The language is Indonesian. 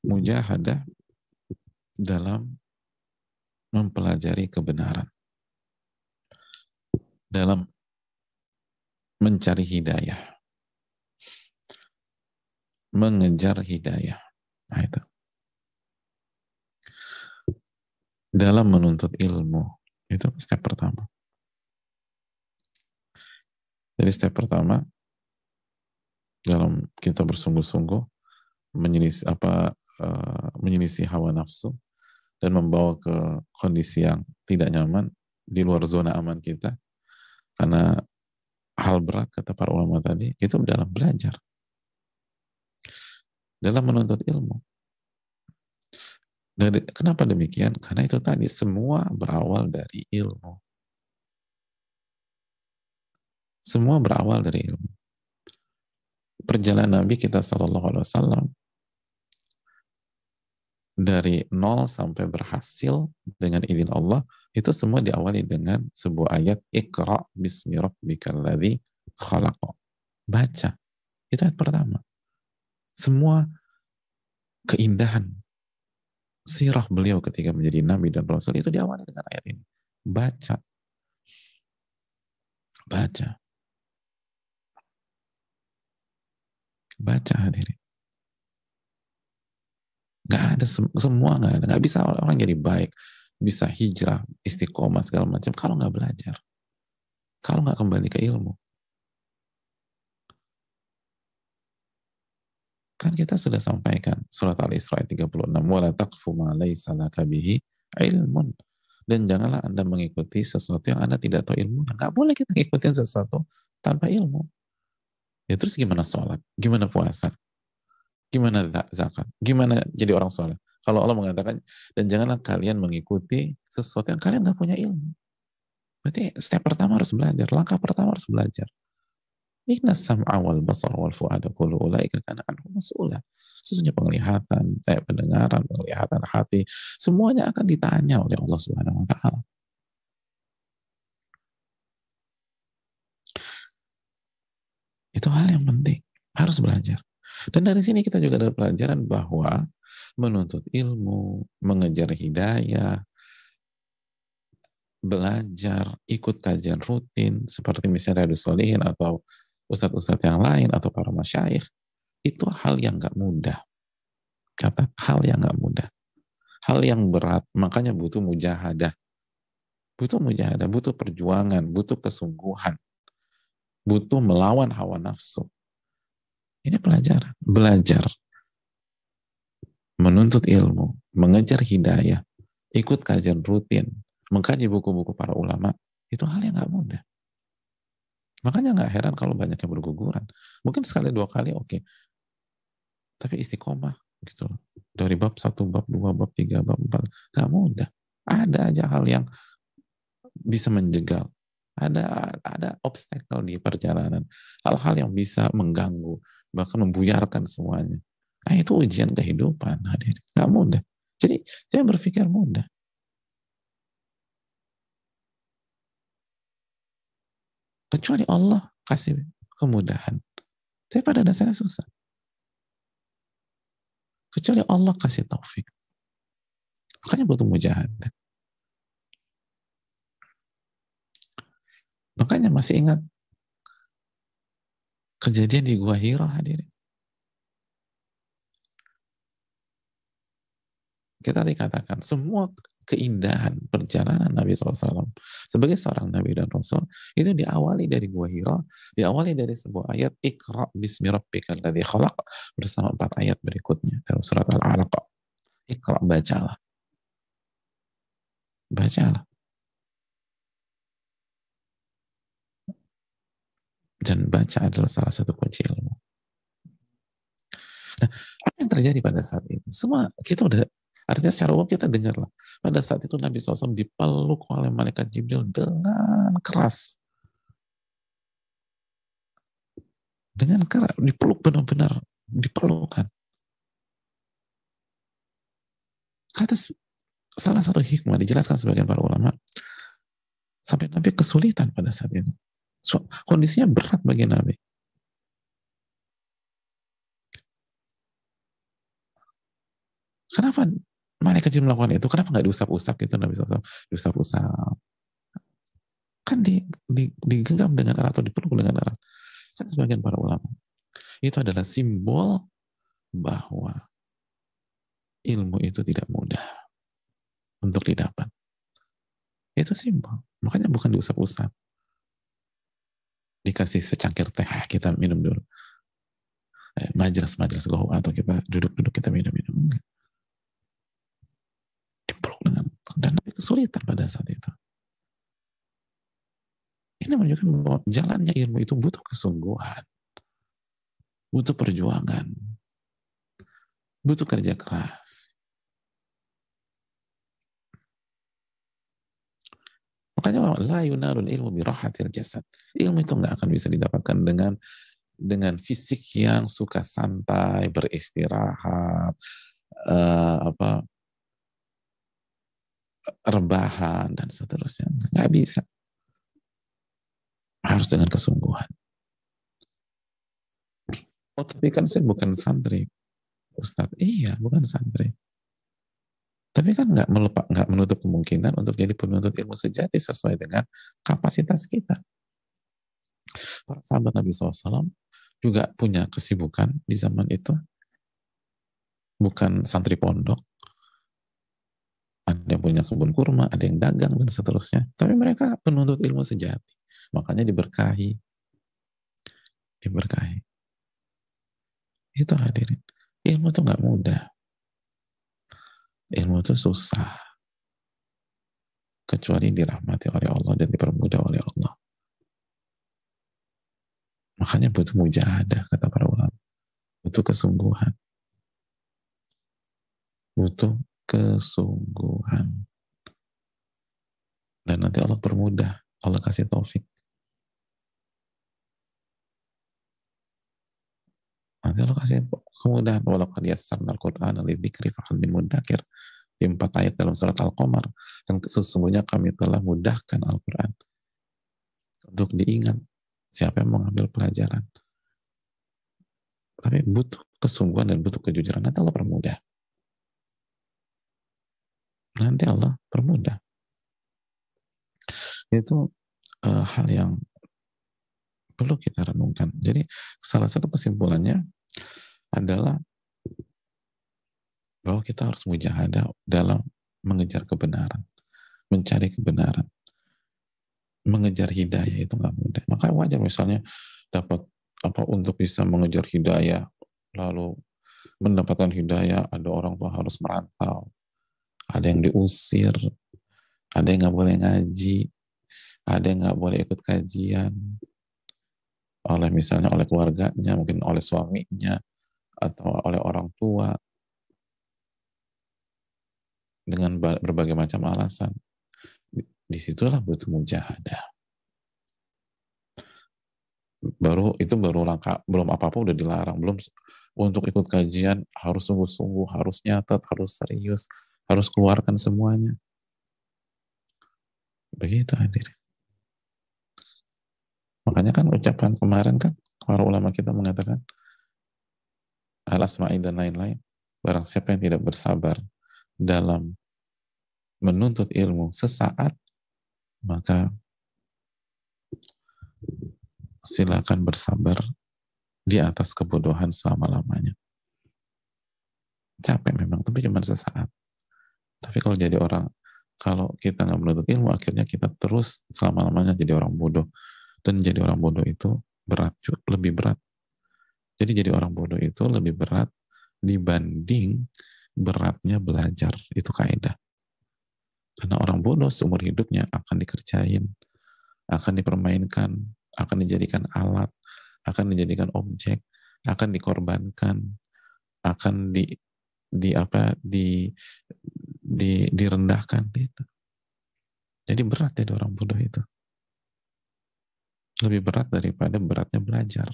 mujahadah dalam mempelajari kebenaran, dalam mencari hidayah, mengejar hidayah. Nah, itu. Dalam menuntut ilmu, itu step pertama. Jadi step pertama dalam kita bersungguh-sungguh menyelisih hawa nafsu dan membawa ke kondisi yang tidak nyaman di luar zona aman kita, karena hal berat kata para ulama tadi itu dalam belajar, dalam menuntut ilmu. Dan kenapa demikian? Karena itu tadi semua berawal dari ilmu. Semua berawal dari ilmu. Perjalanan Nabi kita Sallallahu Alaihi Wasallam dari nol sampai berhasil dengan izin Allah, itu semua diawali dengan sebuah ayat, Iqra bismi rabbikal ladzi khalaq. Baca. Itu ayat pertama. Semua keindahan sirah beliau ketika menjadi Nabi dan Rasul itu diawali dengan ayat ini. Baca. Baca. Baca, hadirin. Gak ada, semua gak ada. Gak bisa orang jadi baik, bisa hijrah, istiqomah, segala macam, kalau gak belajar. Kalau gak kembali ke ilmu. Kan kita sudah sampaikan surat Al-Isra 36, wala taqfu ma laysa laka bihi ilmun. Dan janganlah Anda mengikuti sesuatu yang Anda tidak tahu ilmunya. Gak boleh kita ngikutin sesuatu tanpa ilmu. Ya terus gimana sholat? Gimana puasa? Gimana zakat? Gimana jadi orang soleh? Kalau Allah mengatakan, dan janganlah kalian mengikuti sesuatu yang kalian gak punya ilmu. Berarti step pertama harus belajar. Langkah pertama harus belajar. Inna sam'a wal basar wal fu'ada kullu ulaika kana anhu mas'ula. Sesungguhnya penglihatan, pendengaran, penglihatan hati, semuanya akan ditanya oleh Allah Subhanahu wa taala. Itu hal yang penting, harus belajar. Dan dari sini kita juga ada pelajaran bahwa menuntut ilmu, mengejar hidayah, belajar, ikut kajian rutin seperti misalnya Riyadhus Shalihin atau ustadz-ustadz yang lain atau para masyayikh, itu hal yang gak mudah. Kata hal yang gak mudah. Hal yang berat, makanya butuh mujahadah. Butuh mujahadah, butuh perjuangan, butuh kesungguhan. Butuh melawan hawa nafsu. Ini pelajaran. Belajar. Menuntut ilmu. Mengejar hidayah. Ikut kajian rutin. Mengkaji buku-buku para ulama. Itu hal yang gak mudah. Makanya gak heran kalau banyak yang berguguran. Mungkin sekali dua kali oke. Tapi istiqomah gitu. Dari bab 1, bab 2, bab 3, bab 4. Gak mudah. Ada aja hal yang bisa menjegal. Ada obstacle di perjalanan. Hal-hal yang bisa mengganggu, bahkan membuyarkan semuanya. Nah, itu ujian kehidupan, hadirin. Gak mudah. Jadi, jangan berpikir mudah. Kecuali Allah kasih kemudahan. Tapi pada dasarnya susah. Kecuali Allah kasih taufik. Makanya butuh mujahadah. Makanya masih ingat kejadian di Gua Hira, hadirin. Kita dikatakan semua keindahan perjalanan Nabi SAW sebagai seorang Nabi dan Rasul itu diawali dari Gua Hira, diawali dari sebuah ayat Iqra bismi rabbikal ladzi khalaq bersama 4 ayat berikutnya dalam surat Al-Alaq. Iqra, bacalah. Bacalah. Dan baca adalah salah satu kunci ilmu. Nah, apa yang terjadi pada saat itu? Semua kita udah, artinya secara umum kita dengar lah. Pada saat itu Nabi SAW dipeluk oleh malaikat Jibril dengan keras. Dengan keras, dipeluk benar-benar, dipelukkan. Kata salah satu hikmah, dijelaskan sebagian para ulama, sampai Nabi kesulitan pada saat itu. Kondisinya berat bagi Nabi. Kenapa malaikat jin melakukan itu? Kenapa nggak diusap-usap gitu Nabi SAW? Diusap-usap. Kan digenggam dengan erat atau dipeluk dengan erat. Kan sebagian para ulama. Itu adalah simbol bahwa ilmu itu tidak mudah untuk didapat. Itu simbol. Makanya bukan diusap-usap. Dikasih secangkir teh, kita minum dulu. Majelis gohu, atau kita duduk-duduk kita minum-minum. Enggak. Dipeluk dengan, dan Nabi kesulitan pada saat itu. Ini menunjukkan bahwa jalannya ilmu itu butuh kesungguhan, butuh perjuangan, butuh kerja keras. Makanya la yunarul ilmu birahatil jasad. Ilmu itu nggak akan bisa didapatkan dengan fisik yang suka santai, beristirahat, rebahan dan seterusnya. Nggak bisa. Harus dengan kesungguhan. Oh, tapi kan saya bukan santri, Ustadz. Iya, bukan santri. Tapi kan nggak menutup kemungkinan untuk jadi penuntut ilmu sejati sesuai dengan kapasitas kita. Para sahabat Nabi SAW juga punya kesibukan di zaman itu, bukan santri pondok. Ada yang punya kebun kurma, ada yang dagang dan seterusnya. Tapi mereka penuntut ilmu sejati. Makanya diberkahi. Diberkahi. Itu hadirin. Ilmu itu nggak mudah. Ilmu itu susah. Kecuali dirahmati oleh Allah dan dipermudah oleh Allah. Makanya butuh mujahadah, kata para ulama. Butuh kesungguhan. Butuh kesungguhan. Dan nanti Allah permudah. Allah kasih taufik. Nanti Allah kasih kemudahan. Walaqad yassarnal Qur'ana lidzikri fahal min muddakir. Di 4 ayat dalam surat Al-Qamar. Dan sesungguhnya kami telah mudahkan Al-Quran untuk diingat siapa yang mengambil pelajaran. Tapi butuh kesungguhan dan butuh kejujuran. Nanti Allah permudah. Nanti Allah permudah. Itu hal yang perlu kita renungkan. Jadi salah satu kesimpulannya adalah bahwa kita harus mujahadah dalam mengejar kebenaran, mencari kebenaran, mengejar hidayah itu nggak mudah. Maka wajar misalnya dapat untuk bisa mengejar hidayah, lalu mendapatkan hidayah, ada orang tua harus merantau, ada yang diusir, ada yang nggak boleh ngaji, ada yang nggak boleh ikut kajian, oleh misalnya oleh keluarganya, mungkin oleh suaminya, atau oleh orang tua, dengan berbagai macam alasan. Disitulah butuh mujahadah. Baru langkah, belum apa-apa udah dilarang, belum untuk ikut kajian harus sungguh-sungguh, harus nyatat, harus serius, harus keluarkan semuanya. Begitu hadir. Makanya kan ucapan kemarin kan para ulama kita mengatakan al-asma'i dan lain-lain, barang siapa yang tidak bersabar dalam menuntut ilmu sesaat, maka silakan bersabar di atas kebodohan selama-lamanya. Capek memang, tapi cuma sesaat. Tapi kalau kita nggak menuntut ilmu, akhirnya kita terus selama-lamanya jadi orang bodoh. Dan jadi orang bodoh itu berat, lebih berat. Jadi jadi orang bodoh itu lebih berat dibanding beratnya belajar. Itu kaidah. Karena orang bodoh seumur hidupnya akan dikerjain, akan dipermainkan, akan dijadikan alat, akan dijadikan objek, akan dikorbankan, akan direndahkan gitu. Jadi berat jadi orang bodoh itu. Lebih berat daripada beratnya belajar.